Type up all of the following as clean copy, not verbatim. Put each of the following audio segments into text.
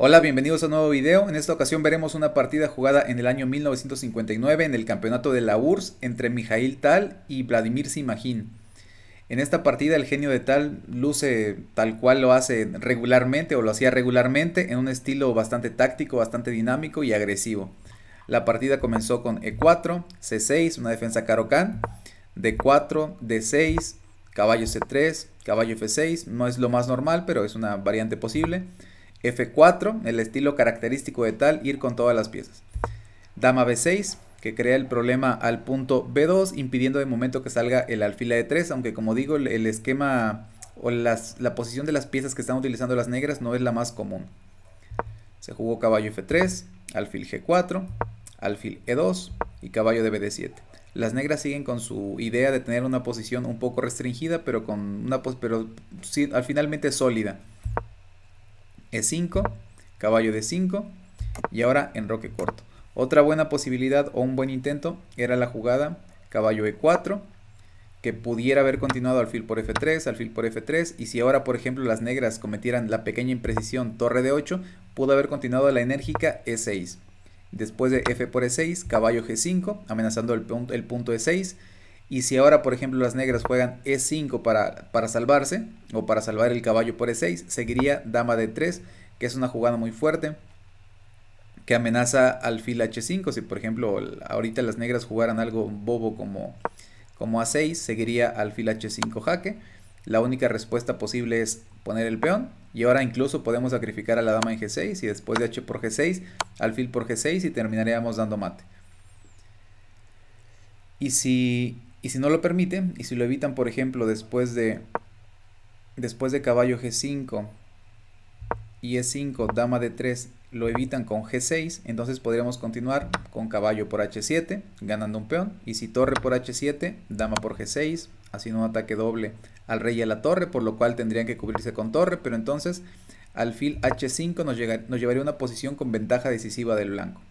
Hola, bienvenidos a un nuevo video. En esta ocasión veremos una partida jugada en el año 1959 en el campeonato de la URSS entre Mikhail Tal y Vladimir Simajín. En esta partida el genio de Tal luce tal cual lo hace regularmente o lo hacía regularmente en un estilo bastante táctico, bastante dinámico y agresivo. La partida comenzó con E4, C6, una defensa Caro-Kann, D4, D6, caballo C3, caballo F6, no es lo más normal pero es una variante posible. F4, el estilo característico de Tal, ir con todas las piezas. Dama B6, que crea el problema al punto B2, impidiendo de momento que salga el alfil a E3, aunque como digo, el esquema o la posición de las piezas que están utilizando las negras no es la más común. Se jugó caballo F3, alfil G4, alfil E2 y caballo de BD7. Las negras siguen con su idea de tener una posición un poco restringida, pero con una sí, finalmente sólida. E5, caballo D5 y ahora enroque corto. Otra buena posibilidad o un buen intento era la jugada caballo E4, que pudiera haber continuado alfil por F3, alfil por F3, y si ahora por ejemplo las negras cometieran la pequeña imprecisión torre D8, pudo haber continuado la enérgica E6. Después de F por E6, caballo G5, amenazando el punto E6. Y si ahora, por ejemplo, las negras juegan E5 para salvarse, o para salvar el caballo por E6, seguiría dama D3, que es una jugada muy fuerte, que amenaza alfil H5. Si, por ejemplo, ahorita las negras jugaran algo bobo como A6, seguiría alfil H5 jaque. La única respuesta posible es poner el peón. Y ahora incluso podemos sacrificar a la dama en G6, y después de H por G6, alfil por G6, y terminaríamos dando mate. Y si no lo permite, y si lo evitan, por ejemplo, después de caballo G5 y E5, dama D3, lo evitan con G6, entonces podríamos continuar con caballo por H7, ganando un peón. Y si torre por H7, dama por G6, haciendo un ataque doble al rey y a la torre, por lo cual tendrían que cubrirse con torre, pero entonces alfil H5 nos llevaría a una posición con ventaja decisiva del blanco.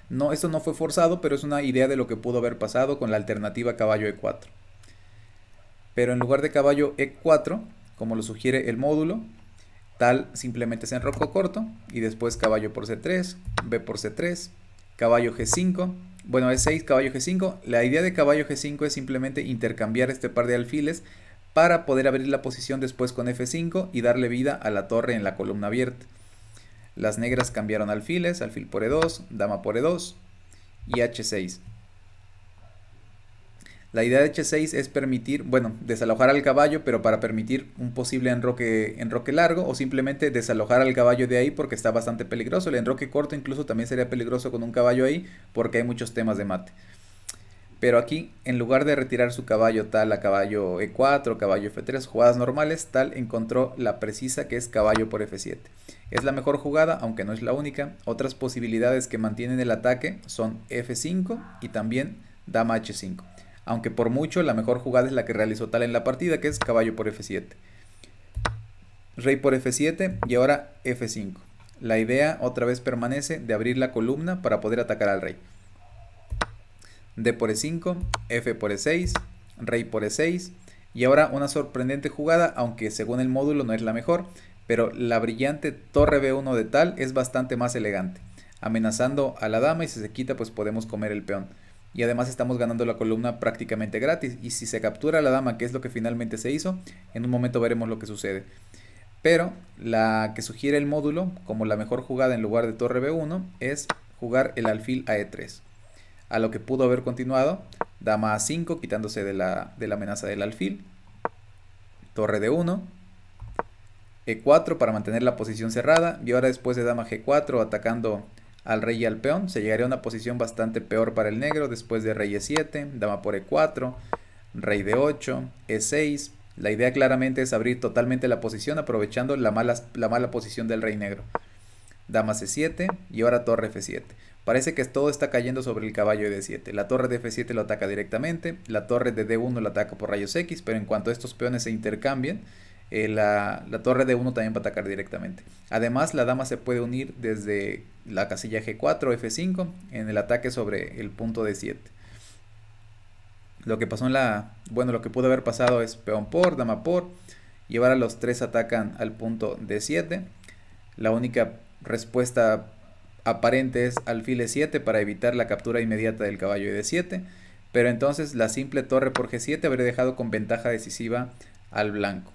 No, esto no fue forzado, pero es una idea de lo que pudo haber pasado con la alternativa caballo E4. Pero en lugar de caballo E4, como lo sugiere el módulo, Tal simplemente se enrocó corto y después caballo por C3, B por C3, caballo G5, bueno, E6, caballo G5. La idea de caballo G5 es simplemente intercambiar este par de alfiles para poder abrir la posición después con F5 y darle vida a la torre en la columna abierta. Las negras cambiaron alfiles, alfil por E2, dama por E2 y H6. La idea de H6 es permitir, bueno, desalojar al caballo, pero para permitir un posible enroque largo, o simplemente desalojar al caballo de ahí porque está bastante peligroso. El enroque corto incluso también sería peligroso con un caballo ahí porque hay muchos temas de mate. Pero aquí, en lugar de retirar su caballo Tal a caballo E4, caballo F3, jugadas normales, Tal encontró la precisa, que es caballo por F7. Es la mejor jugada, aunque no es la única. Otras posibilidades que mantienen el ataque son F5 y también dama H5. Aunque por mucho la mejor jugada es la que realizó Tal en la partida, que es caballo por F7. Rey por F7 y ahora F5. La idea otra vez permanece de abrir la columna para poder atacar al rey. D por E5, F por E6, rey por E6. Y ahora una sorprendente jugada, aunque según el módulo no es la mejor, pero la brillante torre B1 de Tal es bastante más elegante, amenazando a la dama, y si se quita pues podemos comer el peón. Y además estamos ganando la columna prácticamente gratis, y si se captura a la dama, que es lo que finalmente se hizo, en un momento veremos lo que sucede. Pero la que sugiere el módulo como la mejor jugada en lugar de torre B1 es jugar el alfil a E3. A lo que pudo haber continuado dama A5, quitándose de la amenaza del alfil, torre D1, E4 para mantener la posición cerrada, y ahora después de dama G4 atacando al rey y al peón, se llegaría a una posición bastante peor para el negro. Después de rey E7, dama por E4, rey D8, E6. La idea claramente es abrir totalmente la posición aprovechando la mala posición del rey negro. Dama C7 y ahora torre F7. Parece que todo está cayendo sobre el caballo de D7. La torre de F7 lo ataca directamente, la torre de D1 lo ataca por rayos X, pero en cuanto estos peones se intercambien, la torre de D1 también va a atacar directamente. Además, la dama se puede unir desde la casilla G4 o F5 en el ataque sobre el punto D7. Lo que pasó lo que pudo haber pasado es peón por, dama por, y ahora los tres atacan al punto D7. La única respuesta aparente es alfil E7 para evitar la captura inmediata del caballo de D7, pero entonces la simple torre por G7 habría dejado con ventaja decisiva al blanco.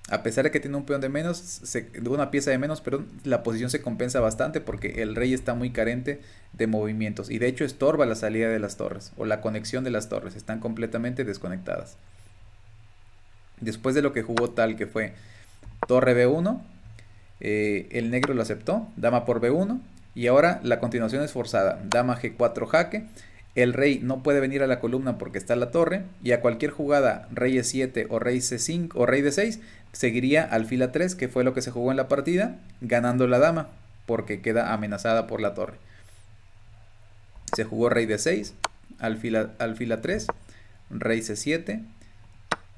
A pesar de que tiene un peón de menos, una pieza de menos, pero la posición se compensa bastante porque el rey está muy carente de movimientos y de hecho estorba la salida de las torres o la conexión de las torres, están completamente desconectadas. Después de lo que jugó tal, que fue torre B1, el negro lo aceptó, dama por B1, y ahora la continuación es forzada, dama G4 jaque. El rey no puede venir a la columna porque está la torre, y a cualquier jugada rey E7 o rey C5 o rey D6 seguiría alfil A3, que fue lo que se jugó en la partida, ganando la dama porque queda amenazada por la torre. Se jugó rey D6, alfil A3, rey C7,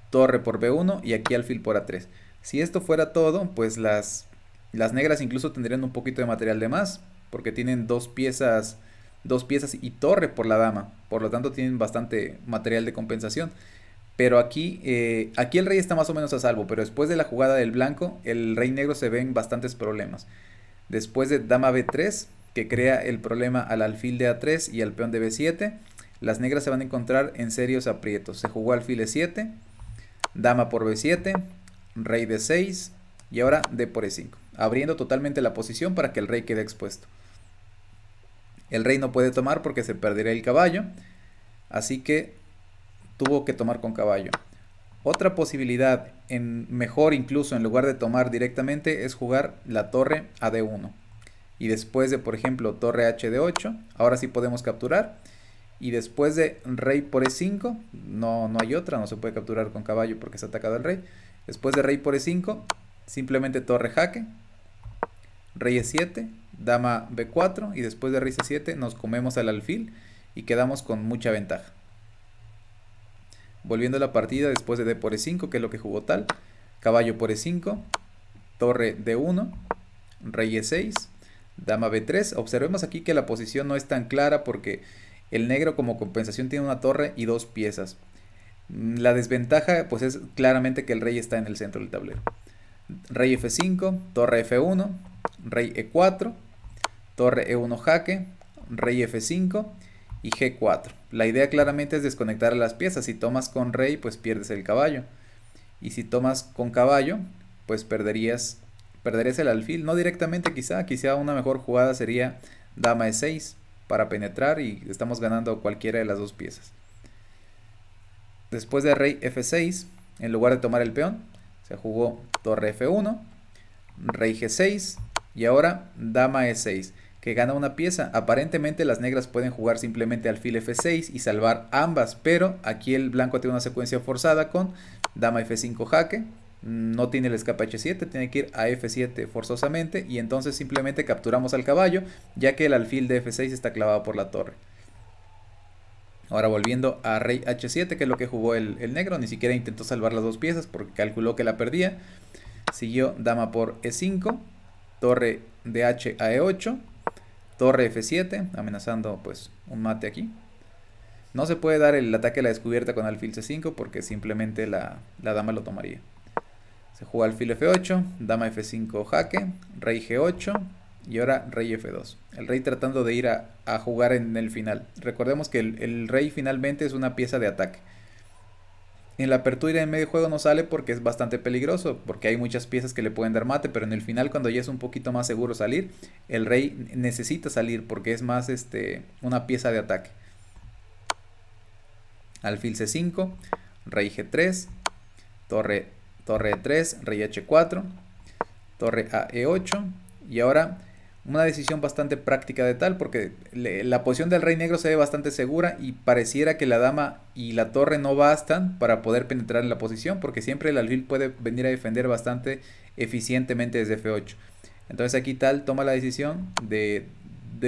torre por B1 y aquí alfil por A3. Si esto fuera todo, pues las negras incluso tendrían un poquito de material de más, porque tienen dos piezas y torre por la dama, por lo tanto tienen bastante material de compensación. Pero aquí el rey está más o menos a salvo, pero después de la jugada del blanco, el rey negro se ven bastantes problemas. Después de dama B3, que crea el problema al alfil de A3 y al peón de B7, las negras se van a encontrar en serios aprietos. Se jugó alfil E7, dama por B7, rey D6 y ahora D por E5, abriendo totalmente la posición para que el rey quede expuesto. El rey no puede tomar porque se perderá el caballo, así que tuvo que tomar con caballo. Otra posibilidad, mejor incluso en lugar de tomar directamente, es jugar la torre a D1. Y después de, por ejemplo, torre H de 8, ahora sí podemos capturar. Y después de rey por E5, no hay otra, no se puede capturar con caballo porque se ha atacado el rey. Después de rey por E5, simplemente torre jaque, rey E7, dama B4 y después de rey C7 nos comemos al alfil y quedamos con mucha ventaja. Volviendo a la partida después de D por E5, que es lo que jugó tal, caballo por E5, torre D1, rey E6, dama B3. Observemos aquí que la posición no es tan clara porque el negro como compensación tiene una torre y dos piezas. La desventaja pues es claramente que el rey está en el centro del tablero. Rey F5, torre F1, rey E4, torre E1 jaque, rey F5 y G4. La idea claramente es desconectar las piezas. Si tomas con rey, pues pierdes el caballo. Y si tomas con caballo, pues perderías el alfil. No directamente quizá una mejor jugada sería dama E6 para penetrar y estamos ganando cualquiera de las dos piezas. Después de rey F6, en lugar de tomar el peón, se jugó torre F1, rey G6 y ahora dama E6, que gana una pieza. Aparentemente las negras pueden jugar simplemente alfil F6 y salvar ambas, pero aquí el blanco tiene una secuencia forzada con dama F5 jaque, no tiene el escape H7, tiene que ir a F7 forzosamente y entonces simplemente capturamos al caballo, ya que el alfil de F6 está clavado por la torre. Ahora volviendo a rey H7, que es lo que jugó el negro, ni siquiera intentó salvar las dos piezas porque calculó que la perdía. Siguió dama por E5, torre de H a E8, torre F7, amenazando pues un mate aquí. No se puede dar el ataque a la descubierta con alfil C5 porque simplemente la dama lo tomaría. Se juega alfil F8, dama F5 jaque, rey G8 y ahora rey F2. El rey tratando de ir a jugar en el final. Recordemos que el rey finalmente es una pieza de ataque. En la apertura y en medio juego no sale porque es bastante peligroso, porque hay muchas piezas que le pueden dar mate, pero en el final cuando ya es un poquito más seguro salir, el rey necesita salir porque es más una pieza de ataque. Alfil C5, rey G3, torre E3, rey H4, torre a E8 y ahora una decisión bastante práctica de tal porque la posición del rey negro se ve bastante segura y pareciera que la dama y la torre no bastan para poder penetrar en la posición porque siempre el alfil puede venir a defender bastante eficientemente desde F8. Entonces aquí tal toma la decisión de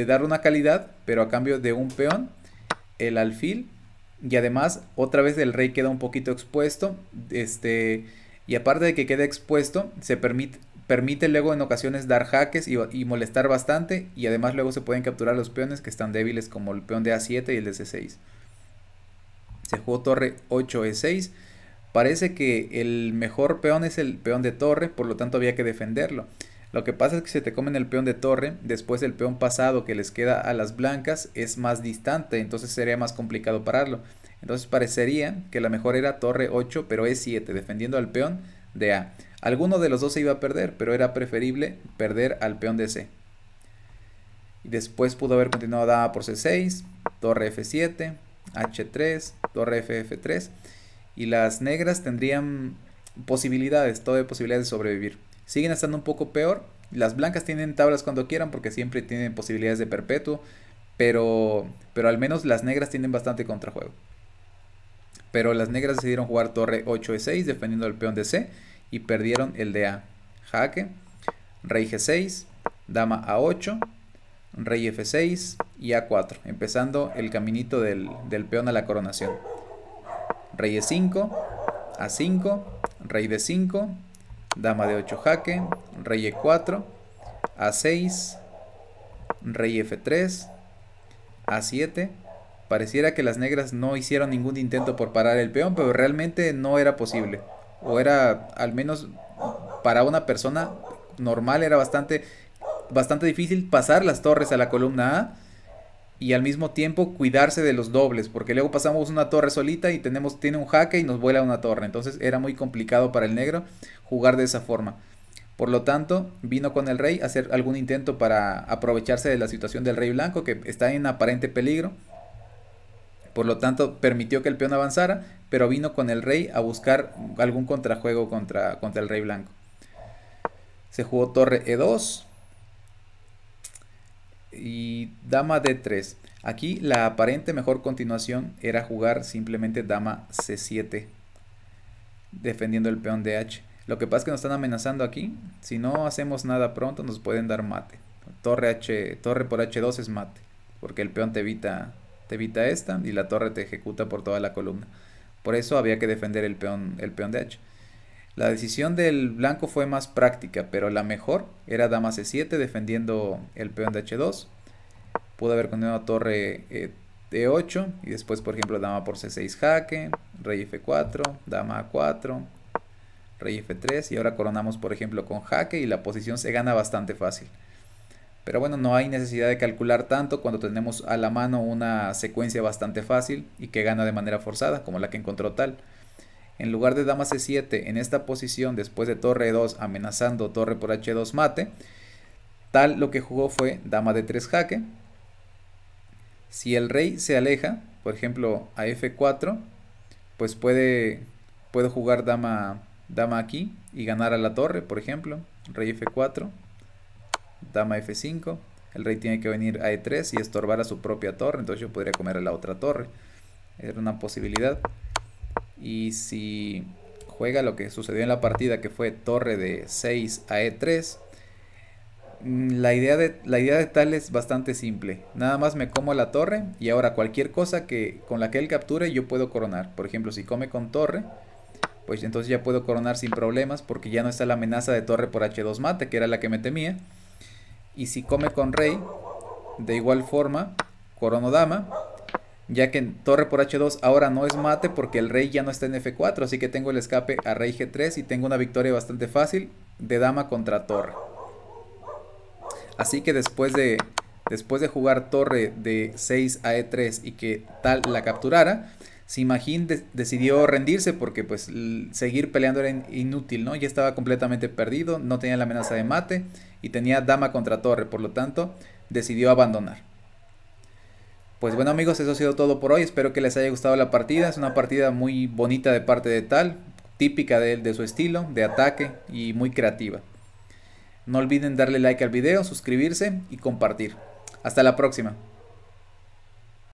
dar una calidad, pero a cambio de un peón, el alfil, y además otra vez el rey queda un poquito expuesto, y aparte de que quede expuesto, se permite luego en ocasiones dar jaques y molestar bastante, y además luego se pueden capturar los peones que están débiles como el peón de A7 y el de C6. Se jugó torre 8 E6. Parece que el mejor peón es el peón de torre, por lo tanto había que defenderlo. Lo que pasa es que si te comen el peón de torre, después el peón pasado que les queda a las blancas es más distante, entonces sería más complicado pararlo. Entonces parecería que la mejor era torre 8, pero E7, defendiendo al peón de A. Alguno de los dos se iba a perder, pero era preferible perder al peón de C. Y después pudo haber continuado dama por C6, torre F7, H3, torre F3. Y las negras tendrían posibilidades, todavía posibilidades de sobrevivir. Siguen estando un poco peor. Las blancas tienen tablas cuando quieran porque siempre tienen posibilidades de perpetuo. Pero al menos las negras tienen bastante contrajuego. Pero las negras decidieron jugar torre 8E6 defendiendo el peón de C y perdieron el de A. Jaque, rey G6, dama A8, rey F6 y A4, empezando el caminito del peón a la coronación. Rey E5, A5, rey D5, dama de 8 jaque, rey E4, A6, rey F3, A7. Pareciera que las negras no hicieron ningún intento por parar el peón, pero realmente no era posible. O era, al menos para una persona normal, era bastante difícil pasar las torres a la columna A y al mismo tiempo cuidarse de los dobles, porque luego pasamos una torre solita y tiene un jaque y nos vuela una torre. Entonces era muy complicado para el negro jugar de esa forma. Por lo tanto, vino con el rey a hacer algún intento para aprovecharse de la situación del rey blanco, que está en aparente peligro. Por lo tanto, permitió que el peón avanzara, pero vino con el rey a buscar algún contrajuego contra el rey blanco. Se jugó torre E2 y dama D3. Aquí la aparente mejor continuación era jugar simplemente dama C7, defendiendo el peón de H. Lo que pasa es que nos están amenazando aquí. Si no hacemos nada pronto, nos pueden dar mate. Torre por H2 es mate, porque el peón te evita esta y la torre te ejecuta por toda la columna. Por eso había que defender el peón de H. La decisión del blanco fue más práctica, pero la mejor era dama C7 defendiendo el peón de H2. Pudo haber continuado torre D8 y después, por ejemplo, dama por C6 jaque, rey F4, dama A4, rey F3 y ahora coronamos, por ejemplo, con jaque y la posición se gana bastante fácil. Pero bueno, no hay necesidad de calcular tanto cuando tenemos a la mano una secuencia bastante fácil y que gana de manera forzada, como la que encontró Tal. En lugar de dama C7 en esta posición después de torre E2 amenazando torre por H2 mate, Tal lo que jugó fue dama D3 jaque. Si el rey se aleja, por ejemplo a F4, pues puede jugar dama aquí y ganar a la torre, por ejemplo, rey F4. Dama F5, el rey tiene que venir a E3 y estorbar a su propia torre, entonces yo podría comer a la otra torre. Era una posibilidad. Y si juega lo que sucedió en la partida, que fue torre de 6 a E3, la idea de Tal es bastante simple. Nada más me como la torre y ahora cualquier cosa con la que él capture yo puedo coronar. Por ejemplo, si come con torre, pues entonces ya puedo coronar sin problemas porque ya no está la amenaza de torre por H2 mate, que era la que me temía. Y si come con rey, de igual forma, corono dama, ya que torre por H2 ahora no es mate porque el rey ya no está en F4, así que tengo el escape a rey G3 y tengo una victoria bastante fácil de dama contra torre. Así que después de jugar torre de 6 a E3 y que Tal la capturara, Sima Hin decidió rendirse porque pues seguir peleando era inútil, ¿no? Ya estaba completamente perdido, no tenía la amenaza de mate y tenía dama contra torre, por lo tanto decidió abandonar. Pues bueno amigos, eso ha sido todo por hoy, espero que les haya gustado la partida. Es una partida muy bonita de parte de Tal, típica de su estilo, de ataque y muy creativa. No olviden darle like al video, suscribirse y compartir. Hasta la próxima.